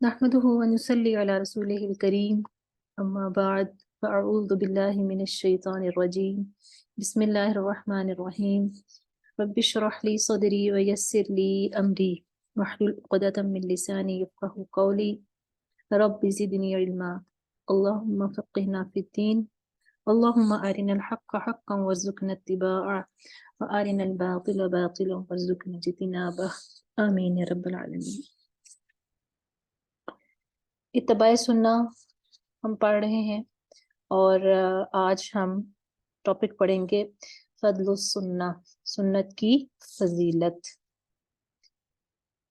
نحمده ونصلي على رسوله الكريم أما بعد فأعوذ بالله من الشيطان الرجيم بسم الله الرحمن الرحيم رب اشرح لي صدري ويسر لي أمري واحلل عقدة من لساني يفقه قولي رب زدني علما اللهم فقهنا في الدين اللهم أرنا الحق حقا وارزقنا اتباعه وأرنا الباطل باطلا وارزقنا اجتنابه آمين يا رب العالمين۔ اتباع سنہ ہم پڑھ رہے ہیں اور آج ہم ٹاپک پڑھیں گے فضل السنہ، سنت کی فضیلت۔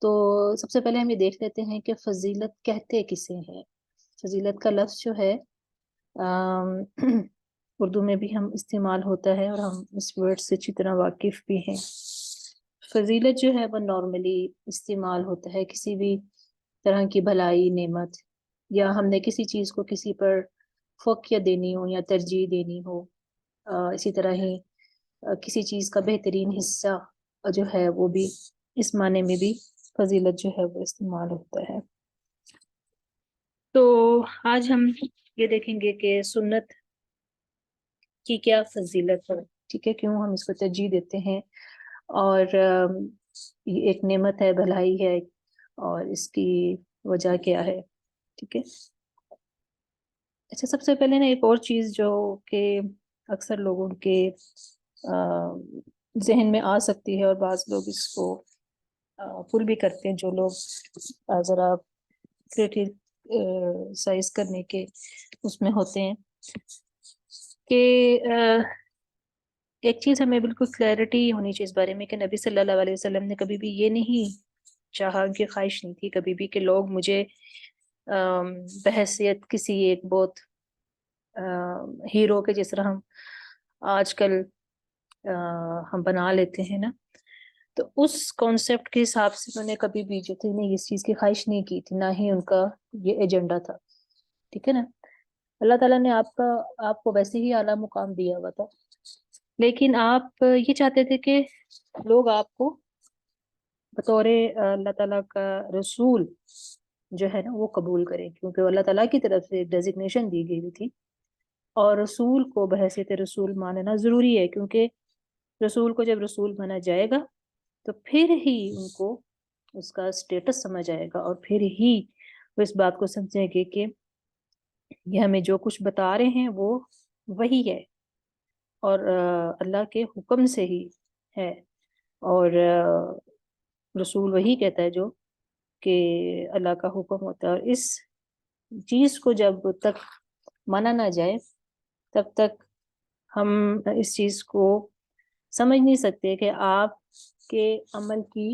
تو سب سے پہلے ہم یہ دیکھ لیتے ہیں کہ فضیلت کہتے کسے ہیں۔ فضیلت کا لفظ جو ہے اردو میں بھی ہم استعمال ہوتا ہے اور ہم اس ورڈ سے اچھی طرح واقف بھی ہیں۔ فضیلت جو ہے وہ نارملی استعمال ہوتا ہے کسی بھی طرح کی بھلائی، نعمت، یا ہم نے کسی چیز کو کسی پر فوقیت دینی ہو یا ترجیح دینی ہو، اسی طرح ہی کسی چیز کا بہترین حصہ جو ہے وہ بھی اس معنی میں بھی فضیلت جو ہے وہ استعمال ہوتا ہے۔ تو آج ہم یہ دیکھیں گے کہ سنت کی کیا فضیلت ہے، ٹھیک ہے، کیوں ہم اس کو ترجیح دیتے ہیں، اور یہ ایک نعمت ہے، بھلائی ہے، اور اس کی وجہ کیا ہے، ٹھیک ہے۔ اچھا، سب سے پہلے نا ایک اور چیز جو کہ اکثر لوگوں کے ذہن میں آ سکتی ہے اور بعض لوگ اس کو پھول بھی کرتے ہیں، جو لوگ ذرا کرٹیسائز کرنے کے اس میں ہوتے ہیں، کہ ایک چیز ہمیں بالکل کلیئرٹی ہونی چاہیے اس بارے میں کہ نبی صلی اللہ علیہ وسلم نے کبھی بھی یہ نہیں چاہا، کہ خواہش نہیں تھی کبھی بھی کہ لوگ مجھے بحیثیت کسی ایک بہت ہیرو کے، جس طرح ہم آج کل ہم بنا لیتے ہیں نا، تو اس کانسیپٹ کے حساب سے انہوں نے کبھی بھی جو تھی نہیں، اس چیز کی خواہش نہیں کی تھی، نہ ہی ان کا یہ ایجنڈا تھا، ٹھیک ہے نا۔ اللہ تعالیٰ نے آپ کو ویسے ہی اعلیٰ مقام دیا ہوا تھا، لیکن آپ یہ چاہتے تھے کہ لوگ آپ کو بطور اللہ تعالیٰ کا رسول جو ہے نا وہ قبول کریں، کیونکہ اللہ تعالیٰ کی طرف سے ڈیزگنیشن دی گئی تھی، اور رسول کو بحیثیت رسول ماننا ضروری ہے، کیونکہ رسول کو جب رسول مانا جائے گا تو پھر ہی ان کو اس کا سٹیٹس سمجھ آئے گا، اور پھر ہی وہ اس بات کو سمجھیں گے کہ یہ ہمیں جو کچھ بتا رہے ہیں وہ وہی ہے، اور اللہ کے حکم سے ہی ہے، اور رسول وہی کہتا ہے جو کہ اللہ کا حکم ہوتا ہے، اور اس چیز کو جب تک مانا نہ جائے تب تک ہم اس چیز کو سمجھ نہیں سکتے کہ آپ کے عمل کی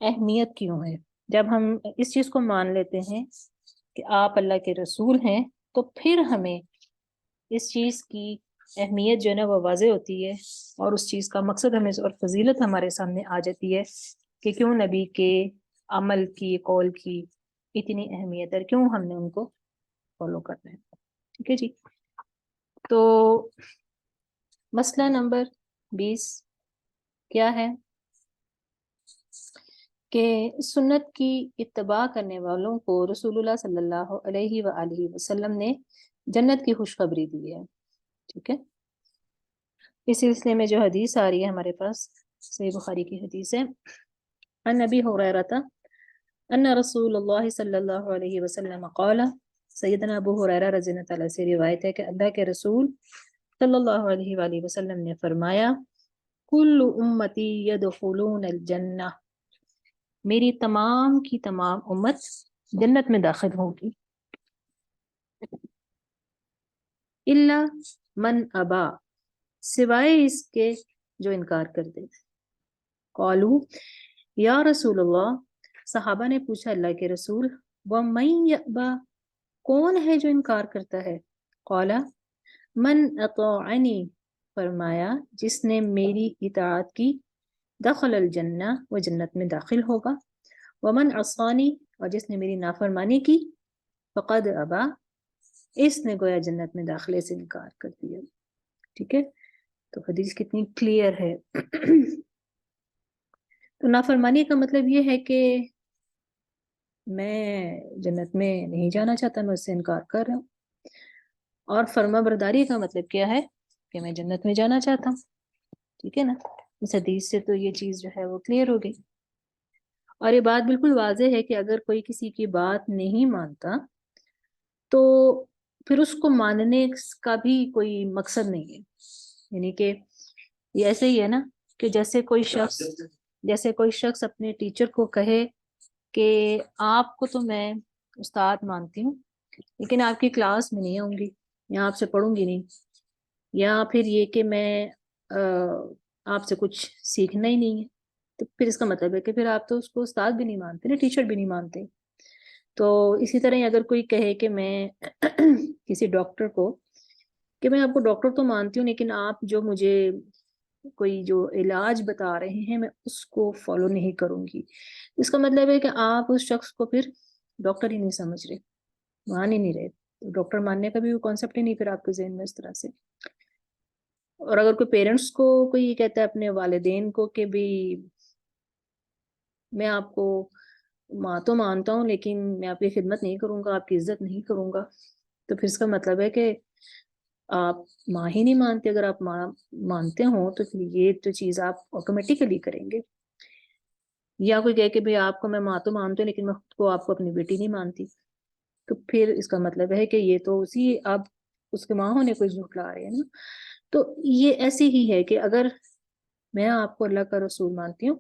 اہمیت کیوں ہے۔ جب ہم اس چیز کو مان لیتے ہیں کہ آپ اللہ کے رسول ہیں، تو پھر ہمیں اس چیز کی اہمیت جو ہے نا وہ واضح ہوتی ہے، اور اس چیز کا مقصد ہمیں اور فضیلت ہمارے سامنے آ جاتی ہے کہ کیوں نبی کے عمل کی، قول کی اتنی اہمیت ہے، اور کیوں ہم نے ان کو فالو کرنا ہے، ٹھیک ہے جی۔ تو مسئلہ نمبر 20 کیا ہے کہ سنت کی اتباع کرنے والوں کو رسول اللہ صلی اللہ علیہ وآلہ وسلم نے جنت کی خوشخبری دی ہے، ٹھیک ہے۔ اس سلسلے میں جو حدیث آ رہی ہے ہمارے پاس، صحیح بخاری کی حدیث ہے، عن ابی ہریرہ ان رسول اللہ صلی اللہ علیہ وسلم قال، سیدنا ابو ہریرہ رضی اللہ تعالیٰ سے روایت ہے کہ اللہ کے رسول صلی اللہ علیہ وآلہ وسلم نے فرمایا، کل امتی یدخلون الجنہ، میری تمام کی تمام امت جنت میں داخل ہوگی، الا من ابا، سوائے اس کے جو انکار کر دے۔ قالو یا رسول اللہ، صحابہ نے پوچھا اللہ کے رسول، وَمَن یَأْبَى، کون ہے جو انکار کرتا ہے؟ قال من اطاعنی، فرمایا جس نے میری اطاعت کی، دخل الجنہ، وہ جنت میں داخل ہوگا، ومن عصانی، اور جس نے میری نافرمانی کی، فقد ابا، اس نے گویا جنت میں داخلے سے انکار کر دیا، ٹھیک ہے۔ تو حدیث کتنی کلیئر ہے۔ تو نافرمانی کا مطلب یہ ہے کہ میں جنت میں نہیں جانا چاہتا، میں اس سے انکار کر رہا ہوں. اور فرما برداری کا مطلب کیا ہے کہ میں جنت میں جانا چاہتا ہوں. ٹھیک ہے نا، اس حدیث سے تو یہ چیز جو ہے وہ کلیئر ہو گئی. اور یہ بات بالکل واضح ہے کہ اگر کوئی کسی کی بات نہیں مانتا تو پھر اس کو ماننے کا بھی کوئی مقصد نہیں ہے. یعنی کہ یہ ایسے ہی ہے نا کہ جیسے کوئی شخص اپنے ٹیچر کو کہے کہ آپ کو تو میں استاد مانتی ہوں لیکن آپ کی کلاس میں نہیں آؤں گی یا آپ سے پڑھوں گی نہیں، یا پھر یہ کہ میں آپ سے کچھ سیکھنا ہی نہیں ہے، تو پھر اس کا مطلب ہے کہ پھر آپ تو اس کو استاد بھی نہیں مانتے نا، ٹیچر بھی نہیں مانتے. تو اسی طرح ہی اگر کوئی کہے کہ میں کسی ڈاکٹر کو کہ میں آپ کو ڈاکٹر تو مانتی ہوں لیکن آپ جو مجھے کوئی جو علاج بتا رہے ہیں میں اس کو فالو نہیں کروں گی، اس کا مطلب ہے کہ آپ اس شخص کو پھر ڈاکٹر ہی نہیں سمجھ رہے، مان ہی نہیں رہے. ڈاکٹر ماننے کا بھی وہ کانسیپٹ ہی نہیں پھر آپ کے ذہن میں اس طرح سے. اور اگر کوئی پیرنٹس کو کوئی یہ کہتا ہے اپنے والدین کو کہ بھی میں آپ کو ماں تو مانتا ہوں لیکن میں آپ کی خدمت نہیں کروں گا، آپ کی عزت نہیں کروں گا، تو پھر اس کا مطلب ہے کہ آپ ماں ہی نہیں مانتے. اگر آپ ماں مانتے ہوں تو پھر یہ تو چیز آپ آٹومیٹیکلی کریں گے. یا کوئی کہے کہ بھائی آپ کو میں ماں تو مانتی ہوں لیکن میں خود کو آپ کو اپنی بیٹی نہیں مانتی، تو پھر اس کا مطلب ہے کہ یہ تو اسی آپ اس کے ماں ہونے کو جھٹلا رہے ہیں نا. تو یہ ایسی ہی ہے کہ اگر میں آپ کو اللہ کا رسول مانتی ہوں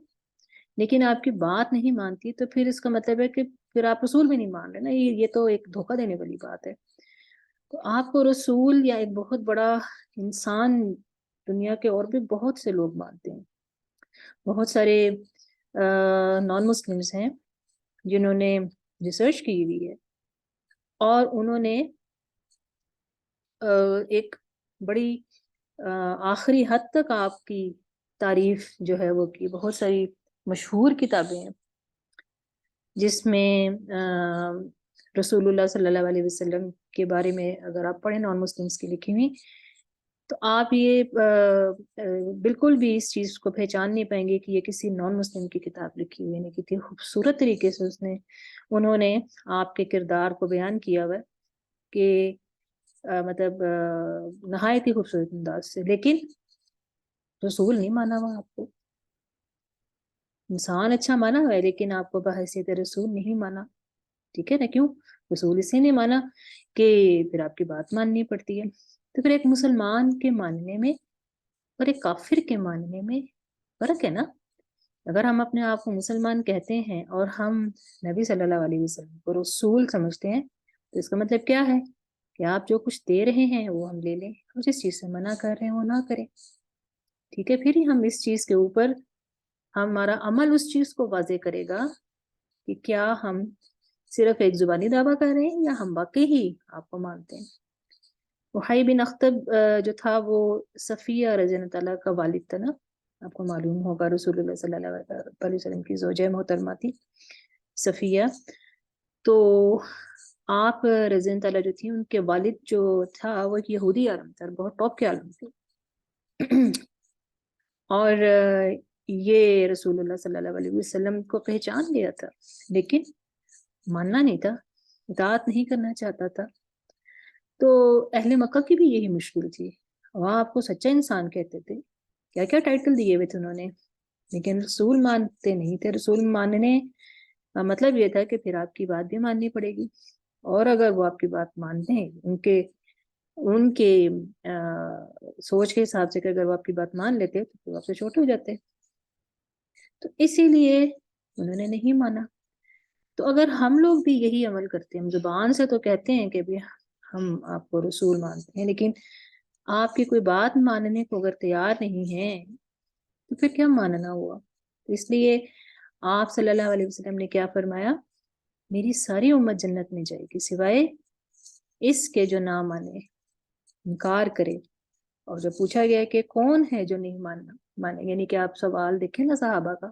لیکن آپ کی بات نہیں مانتی تو پھر اس کا مطلب ہے کہ پھر آپ رسول بھی نہیں مان رہے نا. یہ تو ایک دھوکہ دینے والی بات ہے. تو آپ کو رسول یا ایک بہت بڑا انسان دنیا کے اور بھی بہت سے لوگ مانتے ہیں. بہت سارے نان مسلمز ہیں جنہوں نے ریسرچ کی ہوئی ہے اور انہوں نے ایک بڑی آخری حد تک آپ کی تعریف جو ہے وہ کی. بہت ساری مشہور کتابیں ہیں جس میں رسول اللہ صلی اللہ علیہ وسلم کے بارے میں اگر آپ پڑھیں نان مسلمس کی لکھی ہوئی تو آپ یہ بالکل بھی اس چیز کو پہچان نہیں پائیں گے کہ یہ کسی نان مسلم کی کتاب لکھی ہوئی ہے. کتنی خوبصورت طریقے سے انہوں نے آپ کے کردار کو بیان کیا ہوا ہے کہ مطلب نہایت ہی خوبصورت انداز سے. لیکن رسول نہیں مانا ہوا آپ کو. انسان اچھا مانا ہوا ہے لیکن آپ کو بحیثیت رسول نہیں مانا. ٹھیک ہے نا؟ کیوں رسول اسے نہیں مانا کہ پھر آپ کی بات ماننی پڑتی ہے. تو پھر ایک مسلمان کے ماننے میں اور ایک کافر کے ماننے میں فرق ہے نا. اگر ہم اپنے آپ کو مسلمان کہتے ہیں اور ہم نبی صلی اللہ علیہ وسلم کو رسول سمجھتے ہیں تو اس کا مطلب کیا ہے کہ آپ جو کچھ دے رہے ہیں وہ ہم لے لیں اور جس چیز سے منع کر رہے ہیں وہ نہ کریں. ٹھیک ہے، پھر ہی ہم اس چیز کے اوپر ہمارا عمل اس چیز کو واضح کرے گا کہ کیا ہم صرف ایک زبانی دعویٰ کر رہے ہیں یا ہم واقعی ہی آپ کو مانتے ہیں. وحی بن اخطب جو تھا وہ صفیہ رضی اللہ تعالیٰ کا والد تھا نا. آپ کو معلوم ہوگا رسول اللہ صلی اللہ علیہ وسلم کی زوجہ محترمہ تھی صفیہ. تو آپ رضی اللہ تعالیٰ جو تھی ان کے والد جو تھا وہ ایک یہودی عالم تھا، بہت ٹاپ کے عالم تھے. اور یہ رسول اللہ صلی اللہ علیہ وسلم کو پہچان گیا تھا لیکن ماننا نہیں تھا، اطاعت نہیں کرنا چاہتا تھا. تو اہل مکہ کی بھی یہی مشکل تھی. وہاں آپ کو سچا انسان کہتے تھے، کیا کیا ٹائٹل دیے ہوئے تھے انہوں نے، لیکن رسول مانتے نہیں تھے. رسول ماننے کا مطلب یہ تھا کہ پھر آپ کی بات بھی ماننی پڑے گی، اور اگر وہ آپ کی بات مانتے ہیں ان کے سوچ کے حساب سے کہ اگر وہ آپ کی بات مان لیتے تو وہ آپ سے چھوٹے ہو جاتے. تو اسی لیے انہوں نے نہیں مانا. تو اگر ہم لوگ بھی یہی عمل کرتے ہیں، ہم زبان سے تو کہتے ہیں کہ بھی ہم آپ کو رسول مانتے ہیں لیکن آپ کی کوئی بات ماننے کو اگر تیار نہیں ہے تو پھر کیا ماننا ہوا. اس لیے آپ صلی اللہ علیہ وسلم نے کیا فرمایا، میری ساری امت جنت میں جائے گی سوائے اس کے جو نہ مانے، انکار کرے. اور جب پوچھا گیا کہ کون ہے جو نہیں مانے، یعنی کہ آپ سوال دیکھیں نا صحابہ کا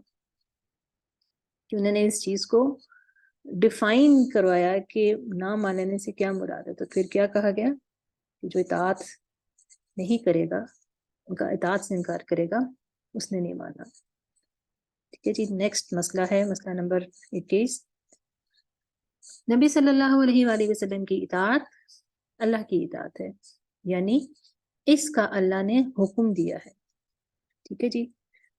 کہ انہوں نے اس چیز کو ڈیفائن کروایا کہ نہ ماننے سے کیا مراد ہے. تو پھر کیا کہا گیا کہ جو اطاعت نہیں کرے گا، ان کا اطاعت سے انکار کرے گا، اس نے نہیں مانا. ٹھیک ہے جی، نیکسٹ مسئلہ ہے مسئلہ نمبر 21. نبی صلی اللہ علیہ وآلہ وسلم کی اطاعت اللہ کی اطاعت ہے، یعنی اس کا اللہ نے حکم دیا ہے. ٹھیک ہے جی.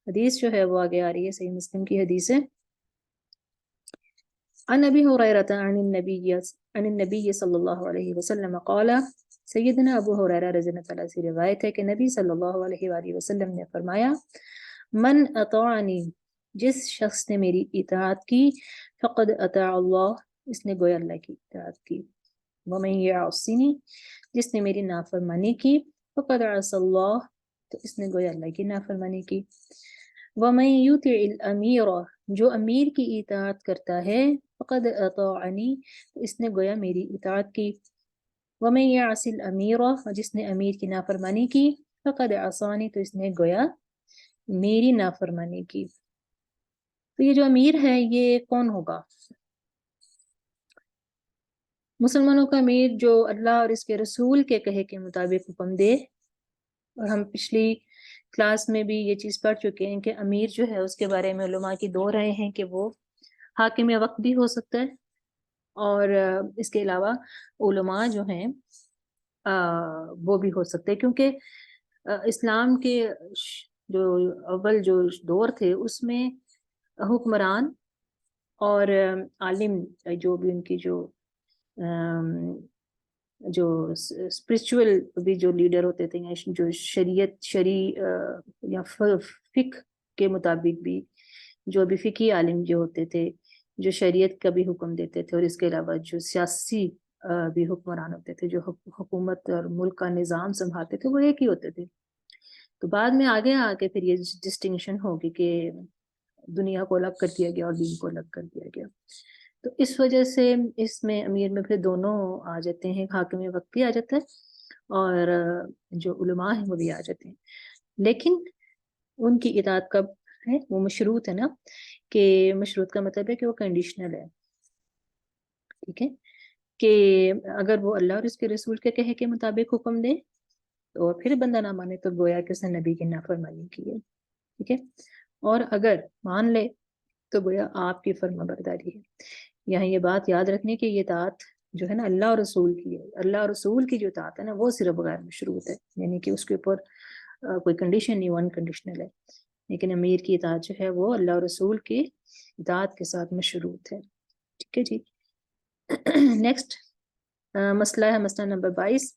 حدیث جو ہے وہ آگے آ رہی ہے، صحیح مسلم کی حدیث ہے. عن ابی ہریرہ عن النبی صلی اللہ علیہ وسلم قال، سیدنا ابو ہریرہ رضی اللہ تعالیٰ سے روایت ہے کہ نبی صلی اللہ علیہ وآلہ وسلم نے فرمایا، من اطاعنی، جس شخص نے میری اطاعت کی، فقد اطاع اللہ، اس نے گویا اللہ کی اطاعت کی. ومن یعصنی، جس نے میری نافرمانی کی، فقد عصى اللہ، تو اس نے گویا اللہ کی نافرمانی کی. ومن یطع الامیر، جو امیر کی اطاعت کرتا ہے، فقد اطاعنی، تو اس نے گویا میری اطاعت کی. ومن یعص الامیر، جس نے امیر کی نافرمانی کی، فقد عصانی، تو اس نے گویا میری نافرمانی کی. تو یہ جو امیر ہے یہ کون ہوگا؟ مسلمانوں کا امیر جو اللہ اور اس کے رسول کے کہے کے مطابق حکم دے. اور ہم پچھلی کلاس میں بھی یہ چیز پڑھ چکے ہیں کہ امیر جو ہے اس کے بارے میں علماء کی دو رائے ہیں کہ وہ حاکم وقت بھی ہو سکتا ہے، اور اس کے علاوہ علماء جو ہیں وہ بھی ہو سکتے ہیں، کیونکہ اسلام کے جو اول جو دور تھے اس میں حکمران اور عالم، جو بھی ان کی جو اسپرچول بھی جو لیڈر ہوتے تھے، جو یا فقہ کے مطابق بھی جو بھی فقہی عالم جو ہوتے تھے، جو شریعت کا بھی حکم دیتے تھے، اور اس کے علاوہ جو سیاسی بھی حکمران ہوتے تھے، جو حکومت اور ملک کا نظام سنبھالتے تھے، وہ ایک ہی ہوتے تھے. تو بعد میں آگے پھر یہ ڈسٹنکشن ہوگی کہ دنیا کو الگ کر دیا گیا اور دین کو الگ کر دیا گیا. تو اس وجہ سے اس میں امیر میں پھر دونوں آ جاتے ہیں، حاکم وقت بھی آ جاتا ہے اور جو علماء ہیں وہ بھی آ جاتے ہیں. لیکن ان کی اطاعت کب ہے؟ وہ مشروط ہے نا، کہ مشروط کا مطلب ہے کہ وہ کنڈیشنل ہے. ٹھیک ہے، کہ اگر وہ اللہ اور اس کے رسول کے کہے کے مطابق حکم دے تو پھر بندہ نہ مانے تو گویا کہ اس نے نبی کی نافرمانی کی ہے. ٹھیک ہے، اور اگر مان لے تو گویا آپ کی فرما برداری ہے. یہاں یہ بات یاد رکھنے کی یہ اطاعت جو ہے نا اللہ اور رسول کی ہے. اللہ اور رسول کی جو اطاعت ہے نا وہ صرف غیر مشروط ہے، یعنی کہ اس کے اوپر کوئی کنڈیشن نہیں، ون کنڈیشنل ہے. لیکن امیر کی اطاعت جو ہے وہ اللہ اور رسول کی اطاعت کے ساتھ مشروط ہے. ٹھیک ہے جی. نیکسٹ مسئلہ ہے مسئلہ نمبر 22.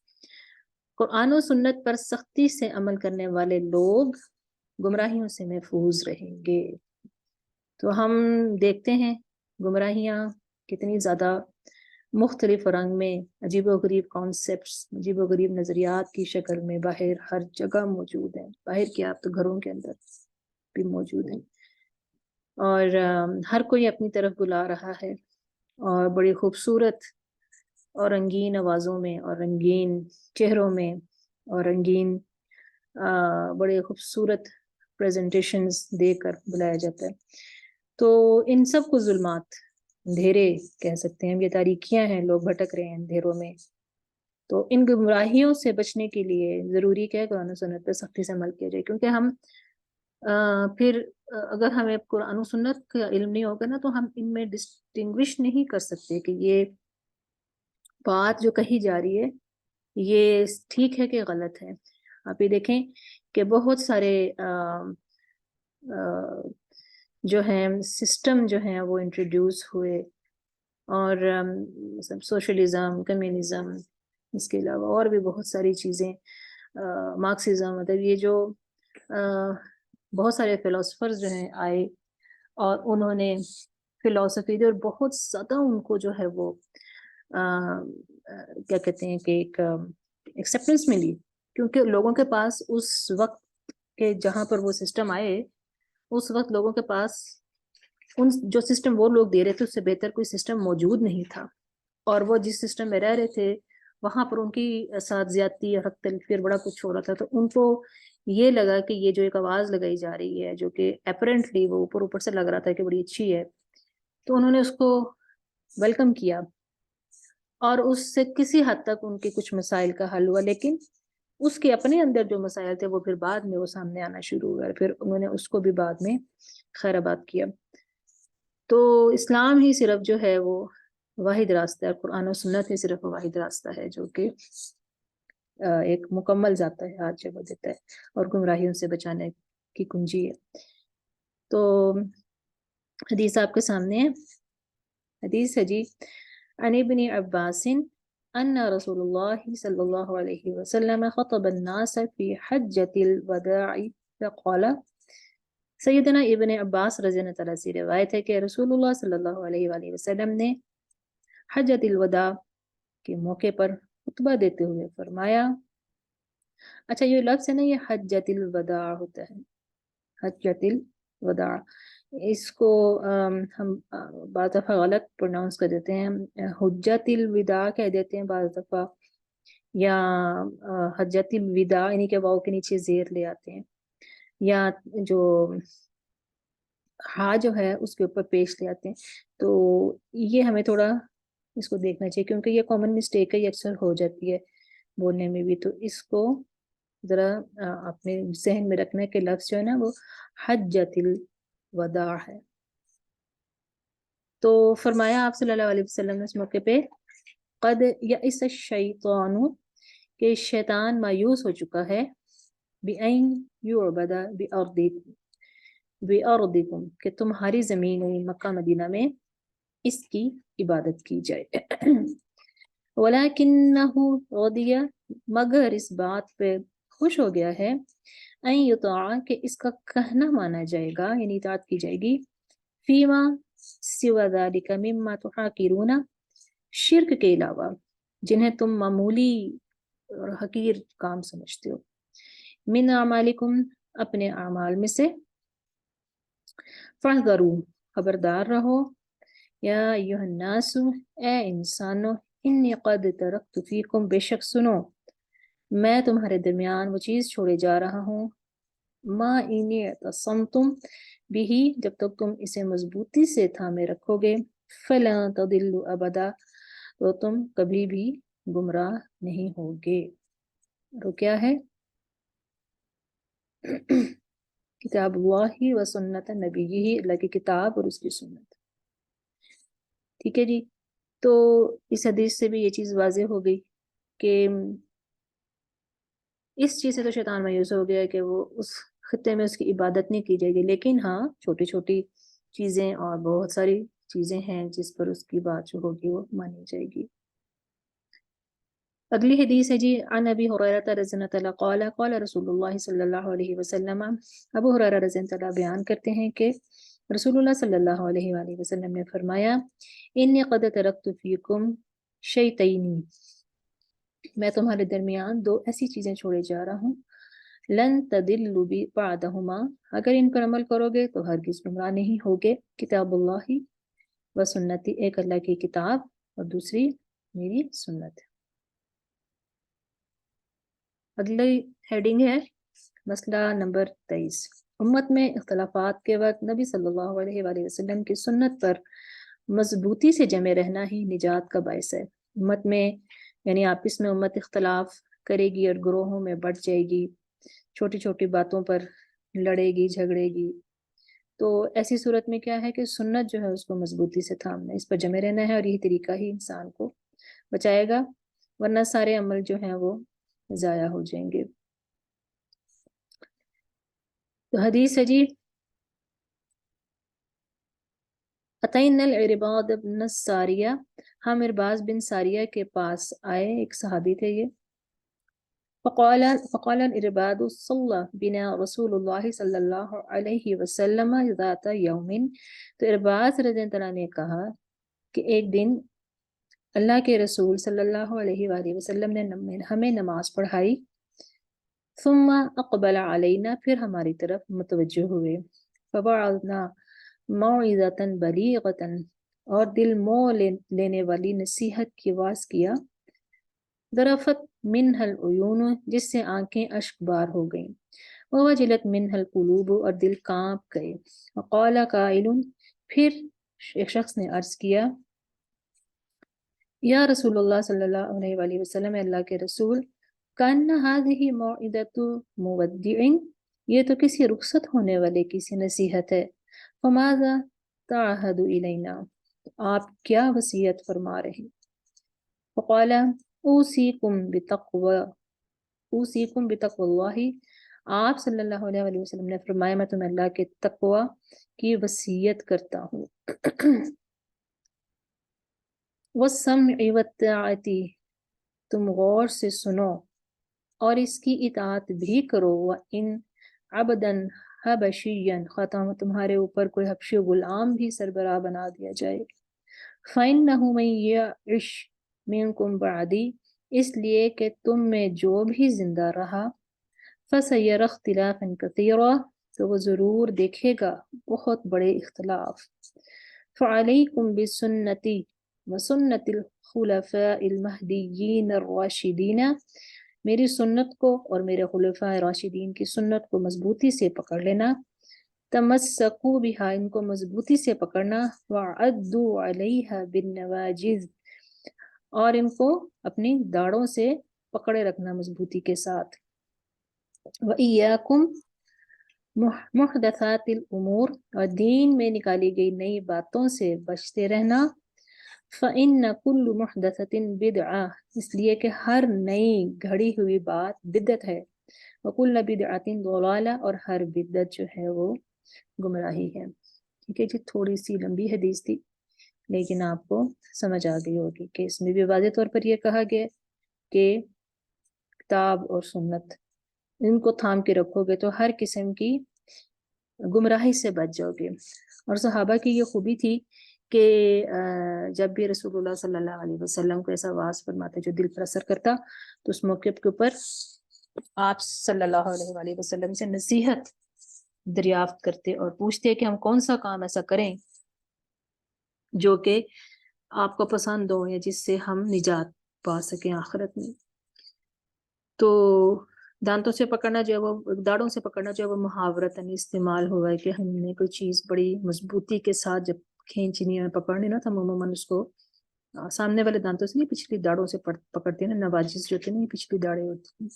قرآن و سنت پر سختی سے عمل کرنے والے لوگ گمراہیوں سے محفوظ رہیں گے. تو ہم دیکھتے ہیں گمراہیاں کتنی زیادہ مختلف رنگ میں، عجیب و غریب کانسیپٹس، عجیب و غریب نظریات کی شکل میں باہر ہر جگہ موجود ہیں. باہر کیا، آپ تو گھروں کے اندر بھی موجود ہیں، اور ہر کوئی اپنی طرف بلا رہا ہے، اور بڑی خوبصورت اور رنگین آوازوں میں اور رنگین چہروں میں اور رنگین بڑے خوبصورت پریزنٹیشنز دے کر بلایا جاتا ہے. تو ان سب کو ظلمات، اندھیرے کہہ سکتے ہیں، یہ تاریکیاں ہیں، لوگ بھٹک رہے ہیں اندھیروں میں. تو ان گمراہیوں سے بچنے کے لیے ضروری کیا ہے قرآن و سنت پہ سختی سے عمل کیا جائے. کیونکہ ہم پھر اگر ہمیں قرآن و سنت کا علم نہیں ہوگا نا تو ہم ان میں ڈسٹنگوش نہیں کر سکتے کہ یہ بات جو کہی جا رہی ہے یہ ٹھیک ہے کہ غلط ہے. آپ یہ دیکھیں کہ بہت سارے جو ہیں سسٹم جو ہیں وہ انٹروڈیوس ہوئے، اور سوشلزم، کمیونزم، اس کے علاوہ اور بھی بہت ساری چیزیں، مارکسزم، مطلب یہ جو بہت سارے فلاسفرز جو ہیں آئے اور انہوں نے فلاسفی دی، اور بہت زیادہ ان کو جو ہے وہ کیا کہتے ہیں کہ ایک ایکسیپٹنس ملی، کیونکہ لوگوں کے پاس اس وقت کے جہاں پر وہ سسٹم آئے اس وقت لوگوں کے پاس ان جو سسٹم وہ لوگ دے رہے تھے اس سے بہتر کوئی سسٹم موجود نہیں تھا، اور وہ جس سسٹم میں رہ رہے تھے وہاں پر ان کی ساتھ زیادتی، حق تلفی بڑا کچھ ہو رہا تھا. تو ان کو یہ لگا کہ یہ جو ایک آواز لگائی جا رہی ہے جو کہ اپیرنٹلی وہ اوپر سے لگ رہا تھا کہ بڑی اچھی ہے، تو انہوں نے اس کو ویلکم کیا، اور اس سے کسی حد تک ان کے کچھ مسائل کا حل ہوا. لیکن اس کے اپنے اندر جو مسائل تھے وہ پھر بعد میں وہ سامنے آنا شروع ہوا، پھر انہوں نے اس کو بھی بعد میں خیر آباد کیا. تو اسلام ہی صرف جو ہے وہ واحد راستہ ہے، قرآن و سنت ہی صرف واحد راستہ ہے جو کہ ایک مکمل ذاتہ ہے، ہاتھ جگہ دیتا ہے اور گمراہیوں سے بچانے کی کنجی ہے۔ تو حدیث آپ کے سامنے ہے، حدیث ہے جی عن ابن عباس ان رسول اللہ صلی اللہ علیہ وسلم خطب الناس فی حجۃ الوداع فقال، سیدنا ابن عباس رضی اللہ تعالیٰ سے روایت ہے کہ رسول اللہ صلی اللہ علیہ وآلہ وسلم نے حجۃ الوداع کے موقع پر خطبہ دیتے ہوئے فرمایا، اچھا یہ لفظ ہے نا، یہ حجۃ الوداع ہوتا ہے، حجۃ الوداع، اس کو ہم بعض دفعہ غلط پروناؤنس کر دیتے ہیں، حجۃ الوداع کہہ دیتے ہیں بعض دفعہ، یا حجۃ الوداع یعنی کہ واو کے نیچے زیر لے آتے ہیں، یا جو ہاں جو ہے اس کے اوپر پیش لے آتے ہیں۔ تو یہ ہمیں تھوڑا اس کو دیکھنا چاہیے کیونکہ یہ کامن مسٹیک ہے، یہ اکثر ہو جاتی ہے بولنے میں بھی، تو اس کو ذرا اپنے ذہن میں رکھنا کہ لفظ جو ہے نا وہ حجۃ الوداع ہے۔ تو فرمایا آپ صلی اللہ علیہ وسلم نے اس موقع پہ، قد یئس الشیطان، کہ شیطان مایوس ہو چکا ہے، بِأَن یعبد بِأَرْضِکُم، کہ تمہاری زمین مکہ مدینہ میں اس کی عبادت کی جائے، وَلَكِنَّهُ رَضِیَ، مگر اس بات پہ خوش ہو گیا ہے، ان یطاع، کہ اس کا کہنا مانا جائے گا یعنی اطاعت کی جائے گی، فیما سوى ذلك مما تحاقرون، شرک کے علاوہ جنہیں تم معمولی اور حقیر کام سمجھتے ہو، من اعمالکم، اپنے اعمال میں سے، فاحذروا، خبردار رہو، یا ایھا الناس، اے انسانو، انی قد ترکت فیکم، بے شک سنو میں تمہارے درمیان وہ چیز چھوڑے جا رہا ہوں، ما ان اعتصمتم بہ، جب تک تم اسے مضبوطی سے تھامے رکھو گے، فلا تضلوا ابدا، تو تم کبھی بھی گمراہ نہیں ہوگے۔ تو کیا ہے؟ کتاب اللہ و سنت نبیہ، اللہ کی کتاب اور اس کی سنت۔ ٹھیک ہے جی، تو اس حدیث سے بھی یہ چیز واضح ہو گئی کہ اس چیز سے تو شیطان مایوس ہو گیا کہ وہ اس خطے میں اس کی عبادت نہیں کی جائے گی، لیکن ہاں چھوٹی چھوٹی چیزیں اور بہت ساری چیزیں ہیں جس پر اس کی بات جو ہوگی وہ مانی جائے گی۔ اگلی حدیث ہے جی عن ابی ہریرہ رضی اللہ عنہ قال قال رسول اللہ صلی اللہ علیہ وسلم، ابو ہریرہ رضی اللہ عنہ بیان کرتے ہیں کہ رسول اللہ صلی اللہ علیہ وآلہ وسلم نے فرمایا، انی قد ترکت فیکم شیئین، میں تمہارے درمیان دو ایسی چیزیں چھوڑے جا رہا ہوں، لن تضلوا بعدہما، اگر ان پر عمل کرو گے تو ہرگز گمراہ نہیں ہوگے، کتاب اللہ و سنتی، ایک اللہ کی کتاب اور دوسری میری سنت۔ اگلی ہیڈنگ ہے مسئلہ نمبر 23، امت میں اختلافات کے وقت نبی صلی اللہ علیہ وآلہ وسلم کی سنت پر مضبوطی سے جمع رہنا ہی نجات کا باعث ہے۔ امت میں یعنی آپس میں امت اختلاف کرے گی اور گروہوں میں بٹ جائے گی، چھوٹی چھوٹی باتوں پر لڑے گی جھگڑے گی، تو ایسی صورت میں کیا ہے کہ سنت جو ہے اس کو مضبوطی سے تھامنا، اس پر جمع رہنا ہے، اور یہی طریقہ ہی انسان کو بچائے گا، ورنہ سارے عمل جو ہیں وہ ضائع ہو جائیں گے۔ تو حدیث ہے جی اتینا العرباض بن الساریہ، ہم ارباز بن ساریہ کے پاس آئے، ایک صحابی تھے یہ، فقال الارباد صلی بنا رسول اللہ صلی اللہ علیہ وسلم ذات یوم، تو ارباز رضی اللہ عنہ نے کہا کہ ایک دن اللہ کے رسول صلی اللہ علیہ وآلہ وسلم نے ہمیں نماز پڑھائی، ثم اقبل علینا، پھر ہماری طرف متوجہ ہوئے، فوعظنا موعظۃ بلیغۃ، اور دل موہ لینے والی نصیحت کی واعظ کیا، ذرفت منها العیون، جس سے آنکھیں اشک بار ہو گئیں، ووجلت منها القلوب، اور دل کانپ گئے، وقال قائل، پھر ایک شخص نے عرض کیا، یا رسول اللہ صلی اللہ علیہ وآلہ وسلم، اللہ کے رسول، کان هذه موعظۃ مودع، یہ تو کسی رخصت ہونے والے کی سی نصیحت ہے، فماذا تعہد الینا، آپ کیا وصیت فرما رہے ہیں؟ فقال اوصیکم بتقوی اوصیکم بتقوی اللہ، آپ صلی اللہ علیہ وسلم نے فرمایا میں تمہیں اللہ کے تقوی کی وصیت کرتا ہوں۔ والسمع والطاعۃ، تم غور سے سنو اور اس کی اطاعت بھی کرو۔ وَإِنْ عَبْدًا حَبَشِيًّا، خواہ تمہارے اوپر کوئی حبشی غلام بھی سربراہ بنا دیا جائے۔ فَإِنَّهُ مَن يَعِشْ مِنْكُمْ بَعْدِي، اس لیے کہ تم میں جو بھی زندہ رہا، فَسَيَرَى اخْتِلَافًا كَثِيرًا، تو وہ ضرور دیکھے گا بہت بڑے اختلاف۔ فَعَلَيْكُمْ بِسُنَّتِي وَسُنَّةِ الْخُلَفَاءِ الْمَهْدِيِّينَ الرَّاشِدِينَ، میری سنت کو اور میرے خلفاء راشدین کی سنت کو مضبوطی سے پکڑ لینا۔ تمسکوا بہا، ان کو مضبوطی سے پکڑنا۔ وعدوا علیہا بالنواجذ، اور ان کو اپنی داڑوں سے پکڑے رکھنا مضبوطی کے ساتھ۔ وإیاکم محدثات الامور، اور دین میں نکالی گئی نئی باتوں سے بچتے رہنا۔ فإن كل محدثة بدعة، اس لیے کہ ہر نئی گھڑی ہوئی بات بدعت ہے۔ وكل بدعة ضلالہ، اور ہر بدعت جو ہے وہ گمراہی ہے۔ ٹھیک ہے جی، تھوڑی سی لمبی حدیث تھی لیکن آپ کو سمجھ آ گئی ہوگی کہ اس میں بھی واضح طور پر یہ کہا گیا کہ کتاب اور سنت ان کو تھام کے رکھو گے تو ہر قسم کی گمراہی سے بچ جاؤ گے۔ اور صحابہ کی یہ خوبی تھی کہ جب بھی رسول اللہ صلی اللہ علیہ وسلم کو ایسا واعظ فرماتے جو دل پر اثر کرتا، تو اس موقع کے اوپر آپ صلی اللہ علیہ وآلہ وسلم سے نصیحت دریافت کرتے اور پوچھتے کہ ہم کون سا کام ایسا کریں جو کہ آپ کو پسند ہو یا جس سے ہم نجات پا سکیں آخرت میں۔ تو دانتوں سے پکڑنا جو ہے وہ، داڑوں سے پکڑنا جو ہے وہ محاورتاً استعمال ہوا ہے کہ ہم نے کوئی چیز بڑی مضبوطی کے ساتھ جب کھینچنی ہے پکڑنی نا، تو ہم عموماً اس کو سامنے والے دانتوں سے نہیں، پچھلی داڑوں سے پکڑتے ہیں نا، نواجذ جو ہوتے ہیں پچھلی داڑیں ہوتی ہیں۔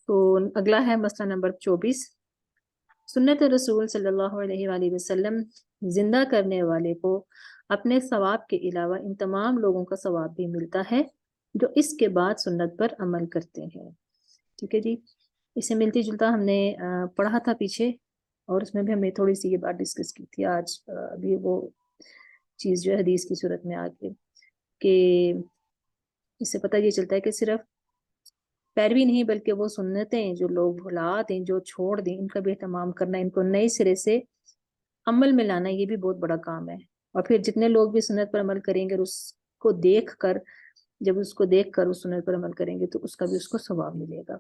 تو اگلا ہے مسئلہ نمبر 24، سنت رسول صلی اللہ علیہ وآلہ وسلم زندہ کرنے والے کو اپنے ثواب کے علاوہ ان تمام لوگوں کا ثواب بھی ملتا ہے جو اس کے بعد سنت پر عمل کرتے ہیں۔ ٹھیک ہے جی، اس سے ملتی جلتا ہم نے پڑھا تھا پیچھے، اور اس میں بھی ہم نے تھوڑی سی یہ بات ڈسکس کی تھی۔ آج ابھی وہ چیز جو ہے حدیث کی صورت میں آ گئی کہ اس سے پتہ یہ چلتا ہے کہ صرف پیروی نہیں بلکہ وہ سنتیں جو لوگ بھلا دیں، جو چھوڑ دیں، ان کا بھی اہتمام کرنا، ان کو نئے سرے سے عمل میں لانا، یہ بھی بہت بڑا کام ہے۔ اور پھر جتنے لوگ بھی سنت پر عمل کریں گے، اس کو دیکھ کر، جب اس کو دیکھ کر اس سنت پر عمل کریں گے تو اس کا بھی اس کو ثواب ملے گا۔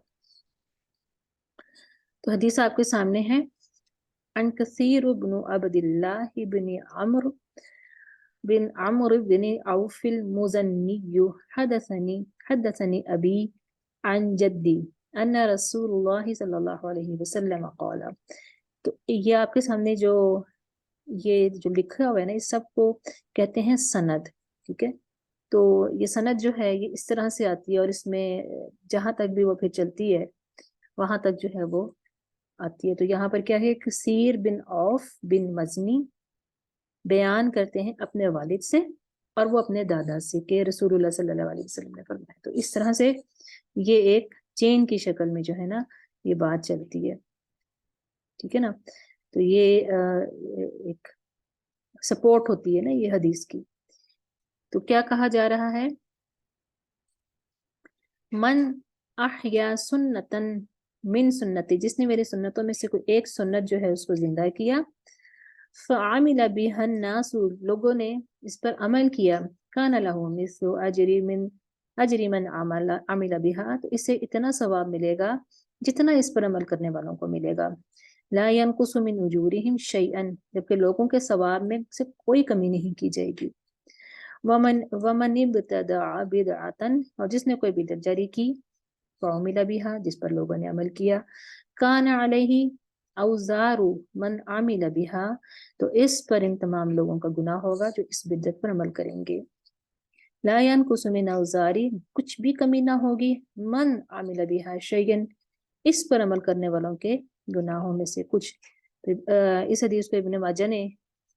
تو حدیث آپ کے سامنے ہے، عن کثیر بن عبد اللہ بن عمرو بن عوف المزنی حدثنی ابی عن جدی ان رسول اللہ صلی اللہ علیہ وسلم قال۔ تو یہ آپ کے سامنے جو یہ جو لکھا ہوا ہے نا، اس سب کو کہتے ہیں سند۔ ٹھیک ہے، تو یہ سند جو ہے یہ اس طرح سے آتی ہے، اور اس میں جہاں تک بھی وہ پھر چلتی ہے وہاں تک جو ہے وہ آتی ہے۔ تو یہاں پر کیا ہے، کثیر بن عوف بن مزنی بیان کرتے ہیں اپنے والد سے اور وہ اپنے دادا سے کہ رسول اللہ صلی اللہ علیہ وسلم نے فرمایا۔ تو اس طرح سے یہ ایک چین کی شکل میں جو ہے نا یہ بات چلتی ہے۔ ٹھیک ہے نا، تو یہ ایک سپورٹ ہوتی ہے نا یہ حدیث کی۔ تو کیا کہا جا رہا ہے، من احیا سنتن من سنتی، جس نے میری سنتوں میں سے کوئی ایک سنت جو ہے اس کو زندہ کیا، فعمل بها الناس، لوگوں نے اس پر عمل کیا، کان له مثل اجر من عمل بها، تو اسے اتنا ثواب ملے گا جتنا اس پر عمل کرنے والوں کو ملے گا۔ لا ينقص من اجورهم شيئا، جبکہ لوگوں کے ثواب میں سے کوئی کمی نہیں کی جائے گی۔ ومن ابتدع بدعتا، اور جس نے کوئی بدعت جاری کی، فعمل بها، جس پر لوگوں نے عمل کیا، کان علیہ اوزار من عمل بها، تو اس پر ان تمام لوگوں کا گناہ ہوگا جو اس بدعت پر عمل کریں گے۔ لا ينقص من اوزاری، کچھ بھی کمی نہ ہوگی، من عمل بها شیئا، اس پر عمل کرنے والوں کے گناہوں میں سے کچھ۔ اس حدیث کو ابن ماجہ نے